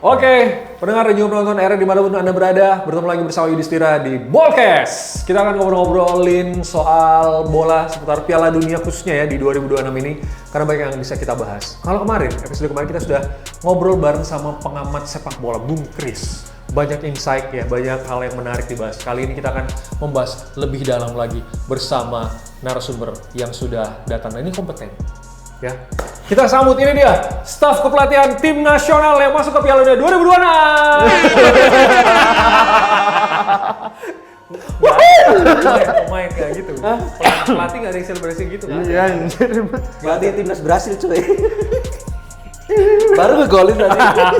Oke, pendengar dan juga penonton era dimanapun Anda berada, bertemu lagi bersama Yudhistira di Bolkes. Kita akan ngobrol-ngobrolin soal bola seputar Piala Dunia khususnya ya di 2026 ini, karena banyak yang bisa kita bahas. Kalau kemarin, episode kemarin kita sudah ngobrol bareng sama pengamat sepak bola, Bung Kris. Banyak insight ya, banyak hal yang menarik dibahas. Kali ini kita akan membahas lebih dalam lagi bersama narasumber yang sudah datang. Nah, ini kompeten. Ya. Kita sambut ini dia, staf kepelatihan tim nasional yang masuk ke Piala Dunia 2026. Pemain kayak gitu. Pelatih nggak ada yang selebrasi gitu kan? Iya, pelatih timnas Brasil cuy. Baru ngegolin tadi.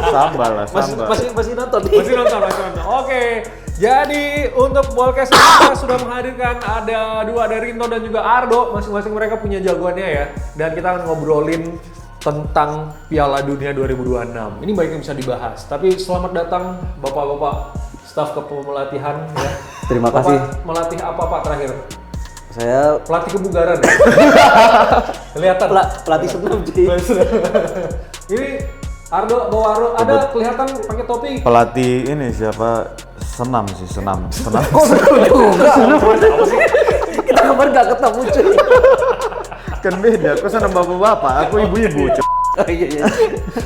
Sambal lah, sambal. Masih nonton. Masih nonton. Oke. Jadi untuk Bolkes kita sudah menghadirkan ada Rinto dan juga Ardo. Masing-masing mereka punya jagoannya ya. Dan kita akan ngobrolin tentang Piala Dunia 2026. Ini banyak yang bisa dibahas. Tapi selamat datang Bapak-bapak staf kepelatihan ya. Terima kasih. Melatih apa Pak terakhir? Saya Pelatih kebugaran ya? Kelihatan. pelatih senam cuy. Ini Ardo, bawa Ardo, ada kelihatan pakai topi. Pelatih ini siapa? Senam. Kok seru juga? Kita kemarin gak ketemu cuy. Kan beda, aku senam bapak-bapak, aku ibu-ibu. Oh, iya.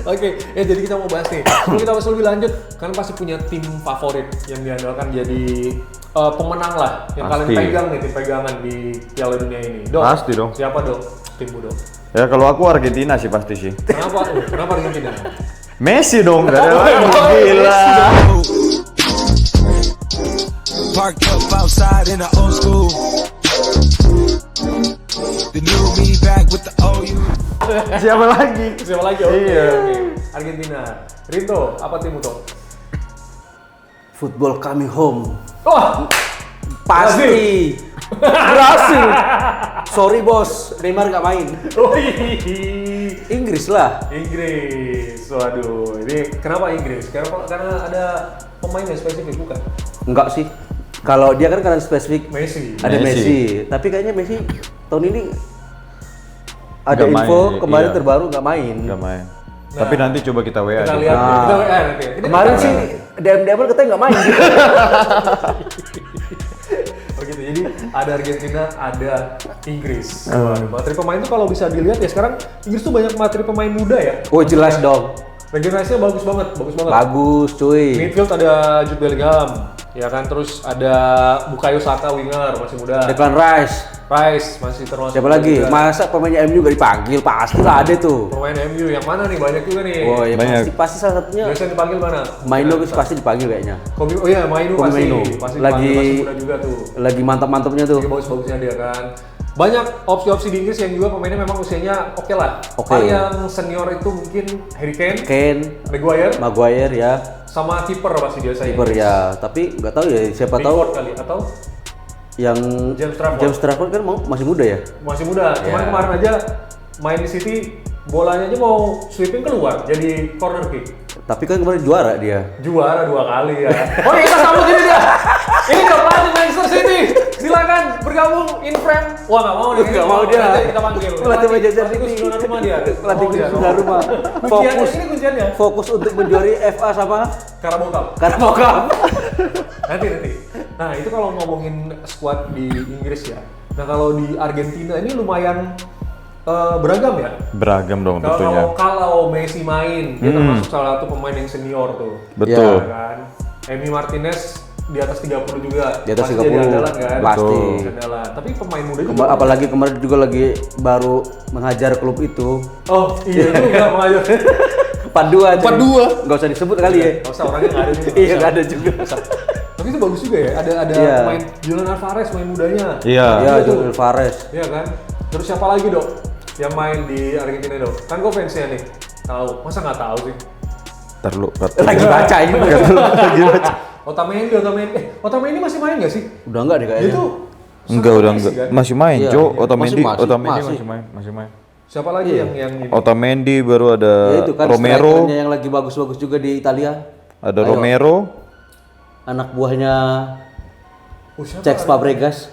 Oke, ya jadi kita mau bahas nih. Sebelum kita bahas lebih lanjut, kalian pasti punya tim favorit yang diandalkan jadi pemenang lah, yang Pasti. kalian pegang nih, tim pegangan di Piala Dunia ini. Dok, Pasti dong. Siapa dok? Timmu dok. Ya kalau aku Argentina sih pasti sih. Kenapa? Kenapa Argentina? Messi dong, gak ada lagi. Gila. Parked up outside in the old school. The new me back with the old you. Siapa lagi? Siapa lagi? Oke, Iya. oke. Argentina. Rinto, apa timmu dok? Football coming home. Wah, Pasti. Brasil. Sorry bos, Neymar gak main. Inggris lah. Inggris. Waduh, ini kenapa Inggris? Karena ada pemain yang spesifik bukan? Enggak sih. Kalau dia kan karena spesifik Messi. ada Messi. Messi. Tapi kayaknya Messi tahun ini ada Nggak info main, kemarin iya. terbaru nggak main. Gak main. Tapi nanti coba kita WA Kita deh. lihat. Nah. Kita WA nanti. Ini Kemarin kita- sih DM katanya nggak main. Oh gitu, jadi ada Argentina, ada Inggris. Waduh, materi pemain tuh kalau bisa dilihat ya sekarang Inggris tuh banyak materi pemain muda ya. Oh jelas dong. Regenerasinya bagus banget. Bagus cuy. Midfield ada Jude Bellingham, ya kan, terus ada Bukayo Saka winger masih muda. Declan Rice. Rice masih termasuk. Siapa lagi? juga. Masa pemainnya MU gak dipanggil? Pasti lah ada tuh. Pemain MU yang mana nih? Banyak juga nih. Oh ya Banyak. pasti salah satunya. Biasanya dipanggil mana? Maino pasti dipanggil kayaknya. Oh iya, Mainu Kobe pasti. Mainu. Pasti Lagi- dipanggil, masih muda juga tuh. Lagi mantap-mantapnya tuh. Lagi bagus-bagusnya dia kan. Banyak opsi-opsi di Inggris yang juga pemainnya memang usianya oke lah. Oke. Paling yang senior itu mungkin Harry Kane, Kane, Maguire ya, sama kiper pasti biasanya. kiper ya. Tapi nggak tahu ya siapa tahu Pickford kali atau yang James Trafford. kan masih muda ya. masih muda. Ya. Kemarin aja main di City, bolanya aja mau sweeping keluar jadi corner kick. Tapi kan kemarin juara dia. Juara 2 kali ya. Oh kita sambut ini dia. Ini pelatih Manchester City. Silakan bergabung in frame. Wah nggak mau nih. Nggak mau dia. Nanti kita panggil. Pelatih Manchester City. Kunci rumah dia. Pelatih Mau dia. sudah rumah. Kunciannya, Fokus ini kunciannya. fokus untuk menjuari FA sama Carabao Cup. Carabao Cup. Nanti. Nah itu kalau ngomongin squad di Inggris ya. Nah kalau di Argentina ini lumayan beragam ya. Beragam dong tentunya. Kalau Messi main, dia termasuk salah satu pemain yang senior tuh. Betul. Ya kan. Emi Martinez di atas 30 juga. Di atas Pasti 30, jadi andalan kan. pasti. Jadi andalan. Tapi pemain muda juga. Apalagi kemarin juga lagi baru menghajar klub itu. Oh iya itu nggak mengajar. 42 42. Nggak usah disebut kali ya. Nggak usah, orangnya nggak ada juga. Iya nggak ada juga. Tapi itu bagus juga ya. Ada Iya. pemain Julian Alvarez, main mudanya. Iya. Ya Iya tuh. Julian Alvarez. Iya kan. Terus siapa lagi dok yang main di Argentina dok? Kan gue fansnya nih. Tahu? Masa nggak tahu sih? Terlalu. Lagi baca ini. Lagi baca. Otamendi masih main nggak sih? Udah enggak deh kayaknya. Itu Enggak, udah enggak. Masih main, Iya, Jo. iya. Otamendi Masih. masih main. siapa lagi Iya. yang ini? Otamendi baru ada Ya itu kan Romero, strikernya yang lagi bagus-bagus juga di Italia. ada Ayo. Romero, Anak buahnya Oh, siapa? Cesc Fabregas.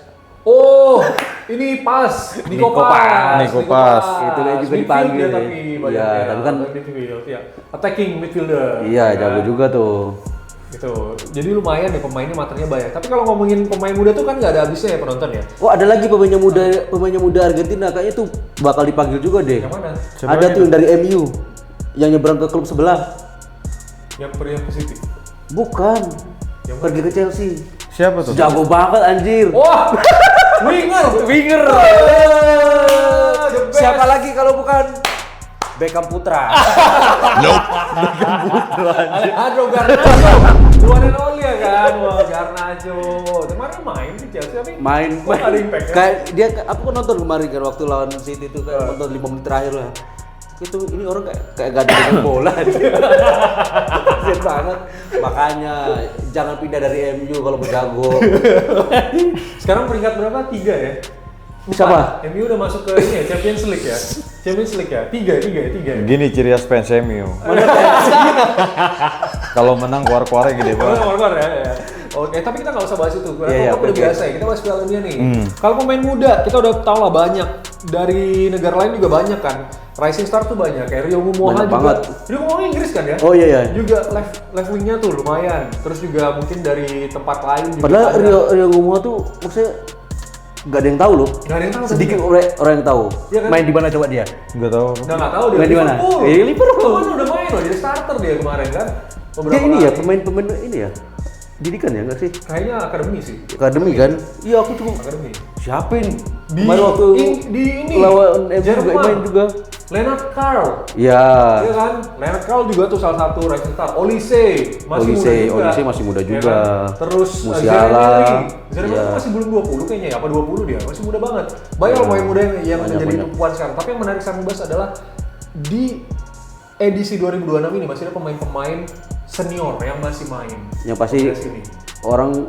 Oh, ini pas. Nico Pas. Nico Pas. Itu dia juga Midfield dipanggil. dia tapi banyak Iya, ya, tapi kan midfield, ya. Attacking midfielder. iya ya jago kan? juga tuh. Gitu. Jadi lumayan ya pemainnya, materinya banyak. Tapi kalau ngomongin pemain muda tuh kan nggak ada habisnya ya penonton ya. Oh ada lagi pemainnya muda Argentina kayaknya tuh bakal dipanggil juga deh. Yang mana? Ada tuh yang dari MU yang nyebrang ke klub sebelah. Yang pergi ke City. Bukan. Yang Pergi ke Chelsea. Siapa tuh? Jago banget anjir. Wah, winger. Winger. The best. Siapa lagi kalau bukan Beckham Putra? Alejandro Garnacho. One and only ya kan. Wah, Garnacho. Kemarin main di Chelsea tapi main kok nggak ada impact ya? kayak dia aku kan nonton kemarin kan waktu lawan City itu kan nonton 5 menit terakhir lah. Itu ini orang kayak gak ada dengan bola. Kasian banget. Makanya jangan pindah dari MU kalau berjago. Sekarang peringkat berapa? 3 ya? Siapa? MU udah masuk ke ini ya, Champions League ya? Champions League ya? 3 ya? Gini ciri khas fans MU. Kalau menang keluar-keluarnya gede banget. Keluar ya. Oke, tapi kita nggak usah bahas itu. Karena Iya, udah oke. biasa ya. Kita bahas Piala Dunia nih. Kalau pemain muda, kita udah tahu lah banyak. Dari negara lain juga banyak kan. Rising Star tuh banyak. Kayak Rio Momoha Banyak juga. banget. Rio Momoha Inggris kan ya? Oh iya iya. Juga left wingnya tuh lumayan. Terus juga mungkin dari tempat lain juga. Padahal ada. Rio Momoha tuh maksudnya gak ada yang tahu loh. Nggak ada yang tahu. Sedikit orang yang tahu. Iya kan? Main di mana coba dia? Enggak tahu. Udah nggak tahu dia. Main di mana? Liverpool. Kemarin udah main loh. Jadi starter dia kemarin kan. Dia ini ya kali. pemain ini ya. Didikan ya enggak sih? Kayaknya akademi sih. Akademi kan? Iya aku cuma Akademi. siapa ini? Di, Kemarin waktu di ini lawan MU juga Jerman. main juga. Leonard Carl. Iya. Iya kan? Leonard Carl juga tuh salah satu rising star. Olise masih muda juga. Olise masih muda Iya juga. kan? Terus Musiala. Zeremeli Iya. masih belum 20 kayaknya ya. Apa 20 dia? Masih muda banget. Banyak loh pemain muda yang Banyak, menjadi banyak. tumpuan sekarang. Tapi yang menarik sekarang bahas adalah di edisi 2026 ini masih ada pemain-pemain senior yang masih main. Yang pasti Di sini. orang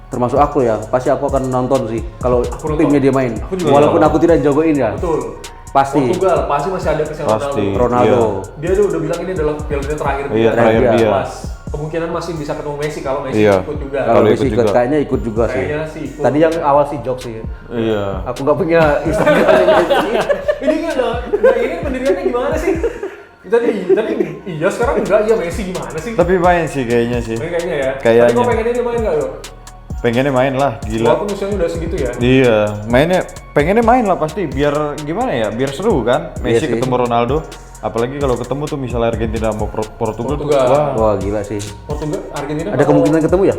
termasuk aku ya, pasti aku akan nonton sih kalau Aku nonton. timnya dia main. Aku juga Walaupun nonton. aku tidak jagoin ya. Betul. Pasti. Portugal pasti masih ada Cristiano Pasti. Ronaldo. Ronaldo. Dia tuh udah bilang ini adalah Piala Dunia terakhir Iya, terakhir dia. dia. Pas. Kemungkinan masih bisa ketemu Messi kalau Messi Iya. ikut juga. Kalau Kalau Messi ikut ikut juga. kayaknya ikut juga sih. Kayaknya sih ikut. Tadi yang awal sih jokes sih. Iya. Aku nggak punya Instagram Messi. Ini kan ini pendiriannya gimana sih? Tadi iya sekarang enggak, iya Messi gimana sih? Tapi main sih kayaknya sih. Kayaknya ya. Kayaknya. Tapi kok pengennya dia main enggak lo? Pengennya main lah, gila. Walaupun usianya udah segitu ya. Iya, pengennya main lah pasti biar gimana ya? Biar seru kan? Messi sih. ketemu Ronaldo. Apalagi kalau ketemu tuh misalnya Argentina mau Portugal. tuh, Portugal. Wah, Wah gila sih. Portugal, Argentina Ada kalau- kemungkinan ketemu ya?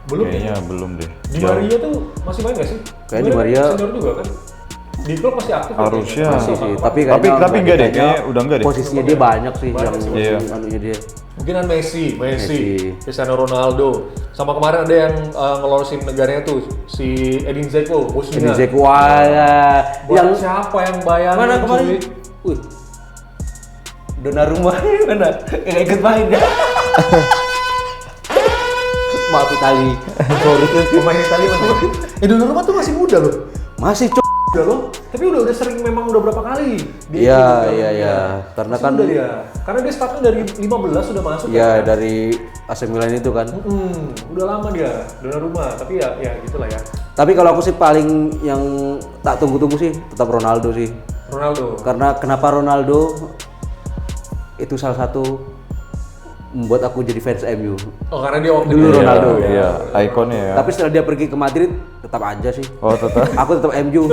belum kayaknya ya? belum deh. Di Jauh. Maria tuh masih main nggak sih? Kayak Di Sebenarnya Maria- senior juga kan? Di klub masih aktif. kan? Harusnya. Masih sih. Tapi Tapi kayaknya enggak deh, kayaknya kayaknya udah enggak deh. Posisinya dia banyak sih Banyak yang sih. Iya. anunya dia. Mungkinan Messi, Messi. Cristiano Ronaldo. Sama kemarin ada yang ngelolosin negaranya tuh si Edin Dzeko, Bosnia. Ini Zeko wah Yang yang siapa yang bayangin? mana kemarin? cuy? Wih. Donnarumma mana? Enggak ikut main ya. Maaf Itali. Sorry. Pemain Italia masih. Donnarumma tuh masih muda loh. Masih cok. Muda loh. Tapi udah sering memang udah berapa kali. Dia Iya, ikut Piala iya, Dunia. iya. Karena Masih kan- muda dia. Karena dia startnya dari 15 sudah masuk. Ya kan? dari AC Milan itu kan. Udah lama dia Donnarumma. Tapi ya gitulah ya. Tapi kalau aku sih paling yang tak tunggu-tunggu sih tetap Ronaldo sih. Ronaldo. Karena kenapa Ronaldo itu salah satu membuat aku jadi fans MU. Oh karena dia waktu Dulu itu- Ronaldo. Iya, ikonnya ya. Tapi setelah dia pergi ke Madrid tetap aja sih. Oh, tetap. Aku tetap MU.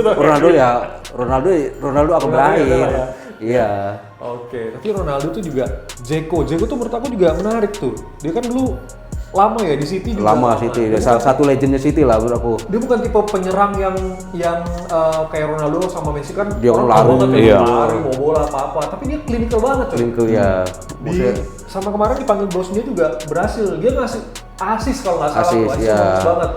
Ronaldo akan berakhir. ya. Iya. Oke, tapi Ronaldo tuh juga Dzeko tuh menurut aku juga menarik tuh. Dia kan dulu lama ya di City juga. Lama City. Dia salah satu legendnya City lah menurut aku. Dia bukan tipe penyerang yang kayak Ronaldo sama Messi kan. Dia orang lari, tahu banget iya. dia lari, mau bola apa-apa. Tapi dia klinikal banget coy. Klinikal ya. Sama kemarin dipanggil Bosnia juga berhasil. Dia ngasih asis kalau nggak salah. Asis, tuh. ya. Bagus banget.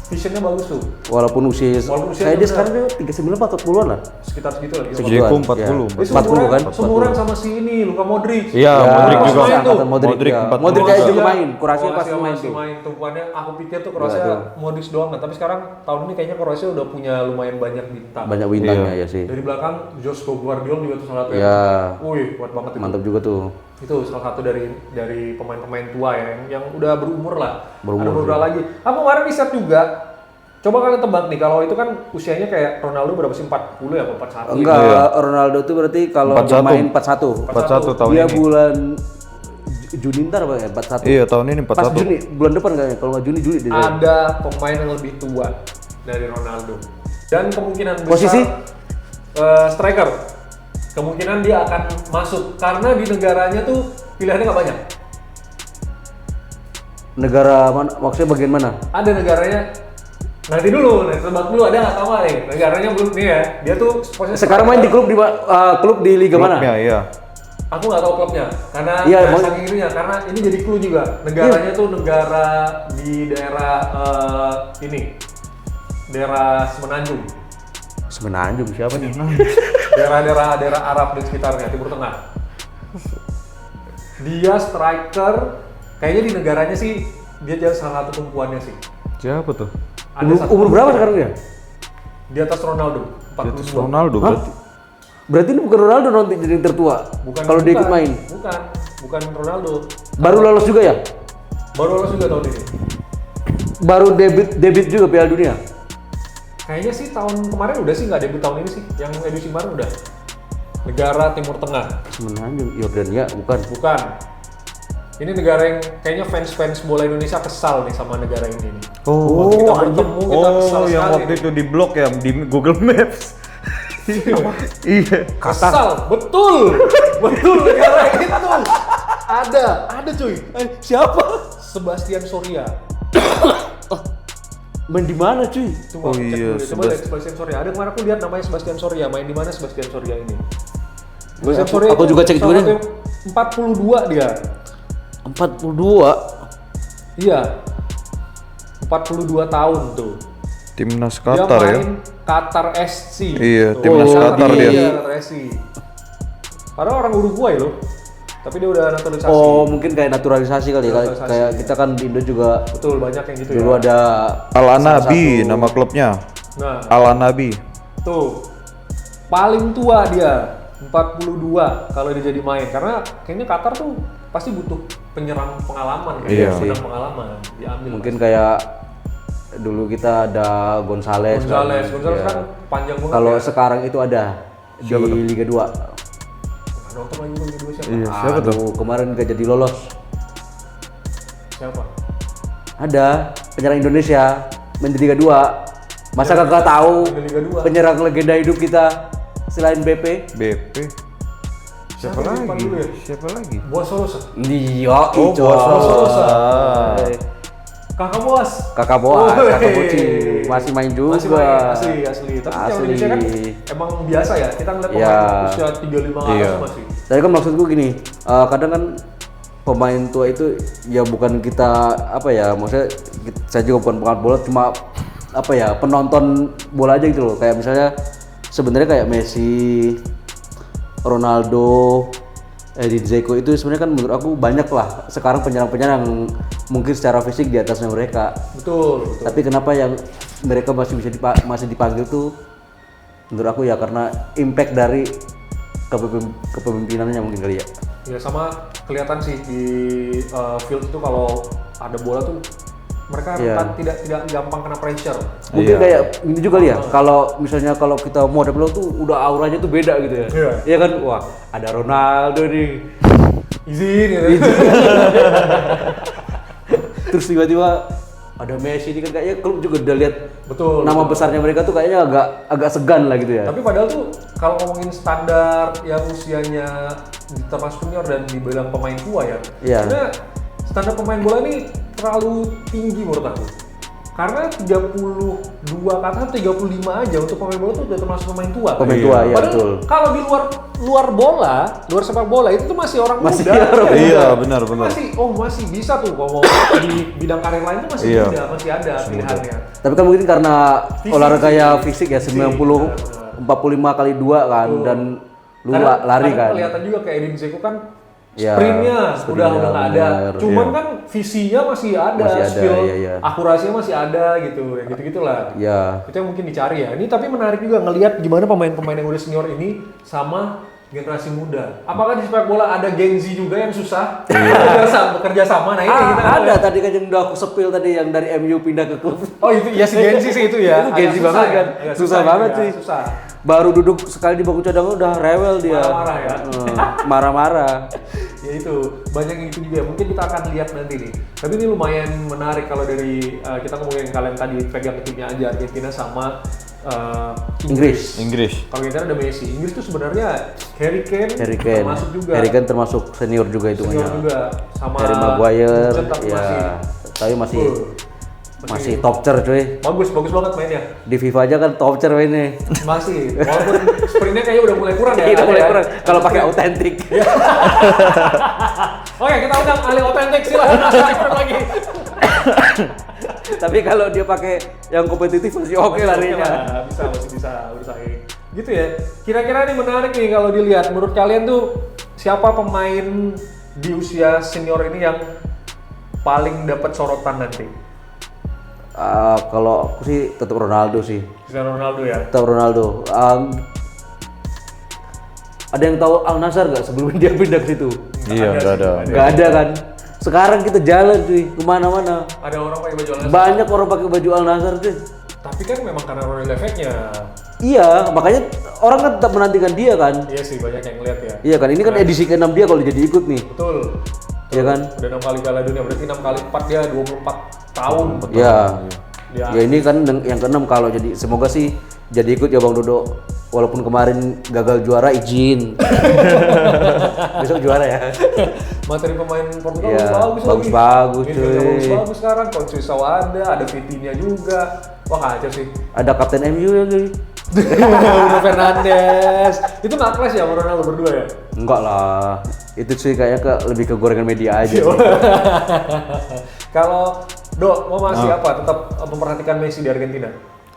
Visionnya bagus tuh. Walaupun usia Walaupun usia kayak dia muda. sekarang dia 39 atau 40-an lah. Sekitar segitu lagi. Segitu. Dzeko Dia 40. Dia 40 kan? Seumuran sama si ini, Luka Modric. Iya, Ya, Modric pas juga. main tuh. Angkatan Modric, Modric ya. 40 Modric kayak juga. juga main. Kroasia pasti main masih tuh. main tumpuannya. Aku pikir tuh Kroasia Iya, tuh. Modric doang kan, tapi sekarang tahun ini kayaknya Kroasia udah punya lumayan banyak bintang. Banyak bintangnya ya sih. Dari belakang Josko Gvardiol juga tuh salah satu. Ya. Wih, kuat banget itu. Mantap juga tuh. Itu salah satu dari pemain-pemain tua ya, yang udah berumur lah. Berumur, Ada beberapa lagi. Aku kemarin riset juga Coba kalian tebak nih, kalau itu kan usianya kayak Ronaldo berapa sih? 40 ya, 41? Enggak, Iya. Ronaldo tuh berarti kalau 41. dia main 41. 41 tahun Dia ini. bulan Juni ntar apa ya? 41. Iya, tahun ini Pas 41. Juni, bulan depan kayaknya. Kalau nggak Juni dia. Ada pemain yang lebih tua dari Ronaldo. Dan kemungkinan besar Posisi? striker. Kemungkinan dia akan masuk karena di negaranya tuh pilihannya nggak banyak. Negara mana? Maksudnya bagian mana? Ada negaranya. Nanti dulu, tebak dulu ada nggak sama nih. Negaranya belum nih ya. Dia tuh posisi Sekarang main di klub di liga mana? Klubnya, iya. Aku nggak tahu klubnya karena Iya, saking ininya karena ini jadi clue juga. Negaranya tuh negara di daerah ini. Daerah Semenanjung. Semenanjung siapa nih? Daerah Arab dan sekitarnya, Timur Tengah. Dia striker, kayaknya di negaranya sih dia jadi salah satu tumpuannya sih. Siapa tuh? Umur berapa sekarang dia? Di atas Ronaldo, 42. Itu Ronaldo Hah? berarti. Berarti ini bukan Ronaldo nanti jadi yang tertua. Kalau dia ikut main. Bukan Ronaldo. Baru lolos juga ya? Baru lolos juga tahun ini. Baru debut juga Piala Dunia. Kayaknya sih tahun kemarin udah sih, nggak debut tahun ini sih. Yang edisi kemarin udah. Negara Timur Tengah. Semenanjung, Yordania bukan. Bukan. Ini negara yang kayaknya fans bola Indonesia kesal nih sama negara ini nih. Oh, Waktu kita bertemu kita kesal yang sekali waktu nih. itu di blog ya di Google Maps. Iya. Kesal, betul negara itu. Ada cuy. Siapa? Sebastian Soria. Main di mana cuy? Coba Oh cek iya, dulu deh. Coba lihat Sebastian Soria. Ada kemarin aku lihat namanya Sebastian Soria. Main di mana Sebastian Soria ini? Sebastian Soria aku itu juga cek juga salah nih. satu 42 dia. 42. Iya. 42 tahun tuh. Timnas Dia Qatar ya. main Qatar SC. Iya, Tuh, timnas Qatar dia. Iya, Qatar SC. Padahal orang Uruguay loh. Tapi dia udah naturalisasi. Oh, mungkin kayak naturalisasi kali ya. Naturalisasi. Kayak kita kan di Indo juga Betul, banyak yang gitu dulu ya. ada Al Anabi nama klubnya. Nah, Al Anabi. tuh. Paling tua dia 42 kalau dia jadi main karena kayaknya Qatar tuh pasti butuh penyerang pengalaman kan. Iya. Penyerang pengalaman diambil. mungkin kayak dulu kita ada Gonzales Gonzales Ya. kan panjang banget. Kalau ya. sekarang itu ada di Liga 2. Nonton lagi dulu kedua siapa? Iya, siapa tuh? Aduh, kemarin gak jadi lolos. Siapa? Ada penyerang Indonesia main di Liga 2. Masa kagak tahu Di Liga 2. penyerang legenda hidup kita selain BP? BP. Siapa Siapa di depan lagi? dulu ya? Siapa lagi? Bos Solosa. Iya, Oh, Solosa. Eh, Kakak Boas. Kakak Boas, Woi. Kakak Buci masih main juga. Masih main, asli. Tapi yang Asli. Indonesia kan emang biasa ya. Kita ngeliat Iya. pemain usia 35 ke Iya. atas masih. Tapi kan maksudku gini, kadang kan pemain tua itu ya bukan kita apa ya, maksudnya saya juga bukan pengamat bola, cuma apa ya penonton bola aja gitu loh. Kayak misalnya sebenarnya kayak Messi, Ronaldo, Edin Dzeko itu sebenarnya kan menurut aku banyak lah sekarang penyerang-penyerang yang mungkin secara fisik di atasnya mereka. Betul. Tapi kenapa yang mereka masih bisa masih dipanggil tuh menurut aku ya karena impact dari kepemimpinannya mungkin kali ya. Ya sama kelihatan sih di field itu kalau ada bola tuh mereka Iya. kan tidak gampang kena pressure. Mungkin Iya. kayak ini juga kali ya. Kalau misalnya kalau kita mau ada bola tuh udah auranya tuh beda gitu ya. Iya. Iya kan? Wah, ada Ronaldo nih. Izin gitu. Terus tiba-tiba ada Messi ini kan kayaknya klub juga udah lihat Betul. nama besarnya mereka tuh kayaknya agak segan lah gitu ya. Tapi padahal tuh kalau ngomongin standar yang usianya termasuk senior dan dibilang pemain tua ya, Iya. sebenarnya standar pemain bola ini terlalu tinggi menurut aku. Karena 32 ke atas 35 aja untuk pemain bola tuh udah termasuk pemain tua. Pemain Iya. tua ya Padahal betul. kalau di luar bola, luar sepak bola itu tuh masih orang Masih muda. orang muda. Iya, benar. Masih bisa tuh kalau mau di bidang karir lain tuh masih Iya. muda, masih ada pilihannya. Tapi kan mungkin karena Fisik olahraga sih. ya fisik ya 90 45 kali 2 kan Betul. dan lu Kadang- lari kadang kan. kelihatan juga kayak Edin Dzeko kan Ya, sprintnya sprintnya udah nggak ada. bener, Cuman iya. kan visinya masih ada, Masih ada, skill iya. akurasinya masih ada gitu, ya gitu-gitulah. Ya. Itu yang mungkin dicari ya. Ini tapi menarik juga ngelihat gimana pemain-pemain yang udah senior ini sama generasi muda. Apakah di sepak bola ada Gen Z juga yang susah Iya. bekerja sama? Nah ini kita Ada tadi kan yang udah aku sepil tadi yang dari MU pindah ke klub. Oh itu ya si Gen Z sih itu ya. Itu Gen Z Agak susah banget ya. kan. Agak Susah itu banget ya. sih. Susah. Baru duduk sekali di bangku cadangan udah rewel dia. Marah-marah ya. Marah-marah. Ya itu banyak yang itu juga. Mungkin kita akan lihat nanti nih. Tapi ini lumayan menarik kalau dari kita ngomongin kalian tadi pegang timnya aja Argentina sama Inggris. Kalau kita ada Messi. Inggris tuh sebenarnya Harry Kane termasuk juga. Harry Kane termasuk senior juga itu. Senior juga sama Harry Maguire tapi ya. Tapi masih masih top tier cuy. bagus banget mainnya. Di FIFA aja kan top tier mainnya. Masih, walaupun sprintnya kayaknya udah mulai kurang ya. Udah mulai ya. kurang kalau pakai autentik. Oke, kita undang ahli otentik silahkan lagi. Tapi kalau dia pakai yang kompetitif masih oke larinya. Masih bisa bersaing. Gitu ya. Kira-kira ini menarik nih kalau dilihat. Menurut kalian tuh siapa pemain di usia senior ini yang paling dapat sorotan nanti? Kalau aku sih tetap Ronaldo sih. Cristiano Ronaldo ya. Tetap Ronaldo. Ada yang tahu Al Nassr nggak sebelum dia pindah ke situ? Iya, nggak ada. Nggak ada kan? Sekarang kita jalan cuy kemana-mana. Ada orang pakai baju Al Nassr. Banyak orang pakai baju Al Nassr cuy. Tapi kan memang karena Ronaldo efeknya. Iya, makanya orang kan tetap menantikan dia kan. Iya sih, banyak yang ngeliat ya. Iya kan, ini kan edisi ke-6 dia kalau jadi ikut nih. Betul. Iya kan? Udah 6 kali Piala Dunia, berarti 6 kali 4 dia 24 tahun. Iya. Dia Ya ini kan yang ke-6 kalau jadi semoga sih jadi ikut ya Bang Dodo. Walaupun kemarin gagal juara izin. Besok juara ya. materi pemain Portugal Iya, bagus bagus-bagus, cuy. bagus sekarang. Conceição ada Vitinha juga. Wah kacau sih. Ada kapten MU ya cuy. Bruno Fernandes. Itu nggak kelas ya sama Ronaldo berdua ya? Enggak lah. Itu sih kayaknya lebih ke gorengan media aja. Kalau Dok, mau masih apa? Tetap memperhatikan Messi di Argentina?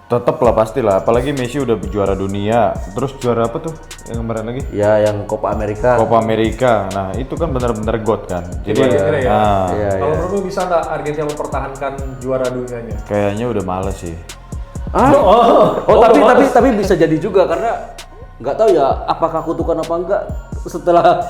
Tetep lah pastilah, apalagi Messi udah juara dunia, terus juara apa tuh yang kemarin lagi? Ya yang Copa America. Copa America. Nah itu kan benar-benar God kan. Jadi Argentina ya? nah, Iya, Kalau iya. menurutmu bisa nggak Argentina mempertahankan juara dunianya? kayaknya udah males sih. Tapi bisa jadi juga karena nggak tahu ya apakah kutukan apa enggak setelah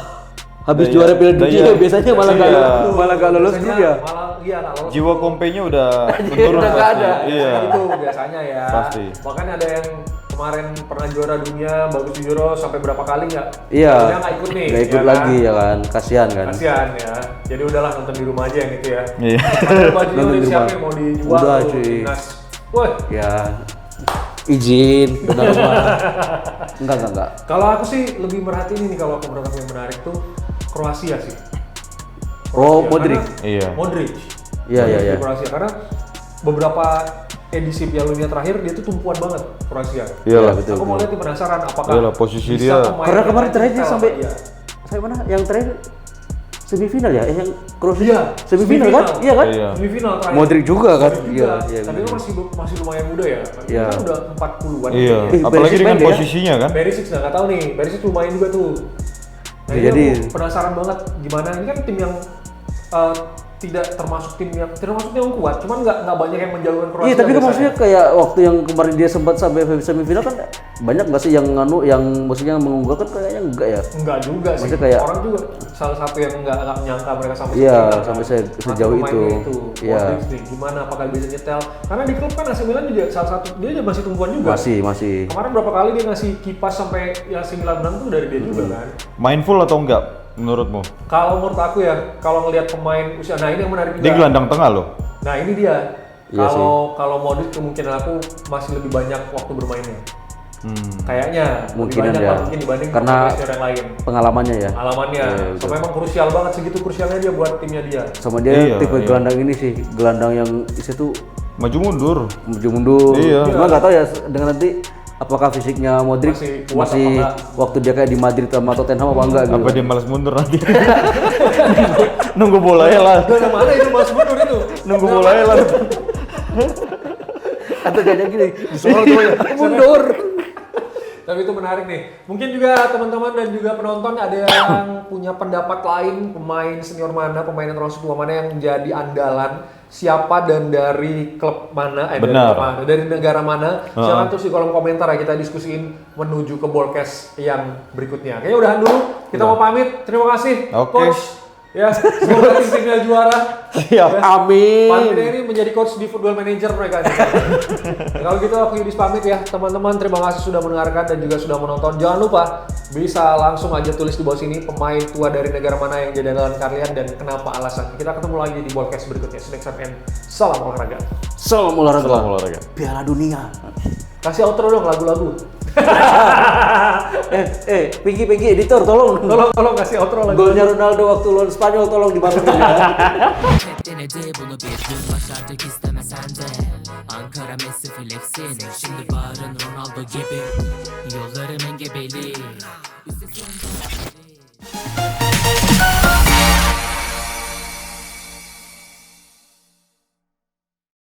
habis juara Piala Dunia biasanya malah nggak lolos Biasanya grup ya. Malah iya nggak lolos. Jiwa kompenya udah menurun udah nggak pasti. ada. Iya. Itu biasanya ya. Pasti. Makanya ada yang kemarin pernah juara dunia, bagus di Euro sampai berapa kali nggak? Iya. Dia nggak ikut nih. Nggak ikut ya lagi kan? ya kan, kasihan kan. Kasihan ya. Jadi udahlah nonton di rumah aja yang itu ya. Iya. Ada bajunya Nonton udah di siapin rumah. mau dijual Udah, tuh, cuy. timnas. Wah, Ya izin benar rumah. Enggak. kalau aku sih lebih merhatiin ini kalau aku berangkat yang menarik tuh Kroasia sih. Oh, Kroasia, Modric. karena- Iya. Modric. Iya, Modric iya, di iya. Kroasia karena beberapa edisi Piala Dunia terakhir dia tuh tumpuan banget Kroasia. Iyalah, betul, Aku mau lihat nih penasaran apakah Iyalah, posisi bisa dia- pemain Karena kemarin yang terakhir dia kita- sampai iya. saya mana? Yang terakhir semifinal ya? Yang Kroasia Iya, semifinal kan? Iya kan? Iya. Semifinal terakhir. Modric juga kan? Modric Iya, juga. iya. Tapi dia masih lumayan muda ya. Iya. Dia kan udah 40-an. Iya. Eh, Apalagi Perisic dengan main dia. posisinya kan. Perisic nggak tahu nih. Perisic lumayan juga tuh. Nah, Ya, ini jadi- aku penasaran banget gimana ini kan tim yang tidak termasuk tim yang kuat, cuman nggak banyak yang menjauhkan Kroasia. Iya, tapi kan biasanya. maksudnya kayak waktu yang kemarin dia sempat sampai semifinal kan banyak nggak sih yang maksudnya mengunggulkan kayaknya enggak ya? Enggak juga sih. Maksudnya kayak- orang juga salah satu yang nggak menyangka mereka sampai Iya, semifinal, sampai kan. sejauh Satu pemainnya itu. Iya. Modric nih, gimana apakah bisa nyetel? Karena di klub kan AC Milan juga salah satu dia masih tumpuan juga. Masih. Kemarin berapa kali dia ngasih kipas sampai yang 9 menang tuh dari dia juga kan. Mindful atau enggak menurutmu? Kalau menurut aku ya, kalau ngelihat pemain usia, nah ini yang menarik Dia juga. gelandang tengah loh. Nah ini dia. Iya Kalau Modric kemungkinan aku masih lebih banyak waktu bermainnya. Kayaknya lebih Mungkinan banyak ya. lah mungkin dibanding Karena senior yang lain. Pengalamannya ya. Alamannya, Iya, betul. so memang krusial banget segitu krusialnya dia buat timnya dia. Sama dia Iya, tipe iya. gelandang ini sih, gelandang yang itu Maju mundur. maju mundur. Iya. Cuma nggak tahu ya dengan nanti apakah fisiknya Modric Masih kuat apa masih enggak? waktu dia kayak di Madrid sama Tottenham apa enggak gitu. Apa dia malas mundur nanti? Nunggu bola ya lah. Dari mana itu Mas Mundur itu? Nunggu bola ya lah. Atau kayaknya gini, disorot tuh ya, mundur. Tapi tapi itu menarik nih. Mungkin juga teman-teman dan juga penonton ada yang punya pendapat lain, pemain senior mana, pemain yang terlalu tua mana yang jadi andalan, siapa dan dari klub mana, dari negara mana. Silakan tulis di kolom komentar ya, kita diskusiin menuju ke Bolkes yang berikutnya. Kayaknya udahan dulu, kita mau pamit. Terima kasih, Coach. Ya, semoga timnya juara. Siap. Ya. Amin. Pantinnya ini menjadi coach di Football Manager mereka. Kalau gitu aku Yudis pamit ya, teman-teman. Terima kasih sudah mendengarkan dan juga sudah menonton. Jangan lupa bisa langsung aja tulis di bawah sini pemain tua dari negara mana yang jadi andalan kalian dan kenapa alasan. Kita ketemu lagi di podcast berikutnya. Next time and salam olahraga. Salam olahraga. Salam olahraga. Piala Dunia. Kasih outro dong lagu-lagu. Pinky editor tolong. Tolong kasih outro lagu. Golnya Ronaldo waktu lawan Spanyol tolong dibangun. denedi bunu bir gün başardık istemesen de Ankara Messi flexin Şimdi bağırın Ronaldo gibi Yollarım engebeli Üstesinden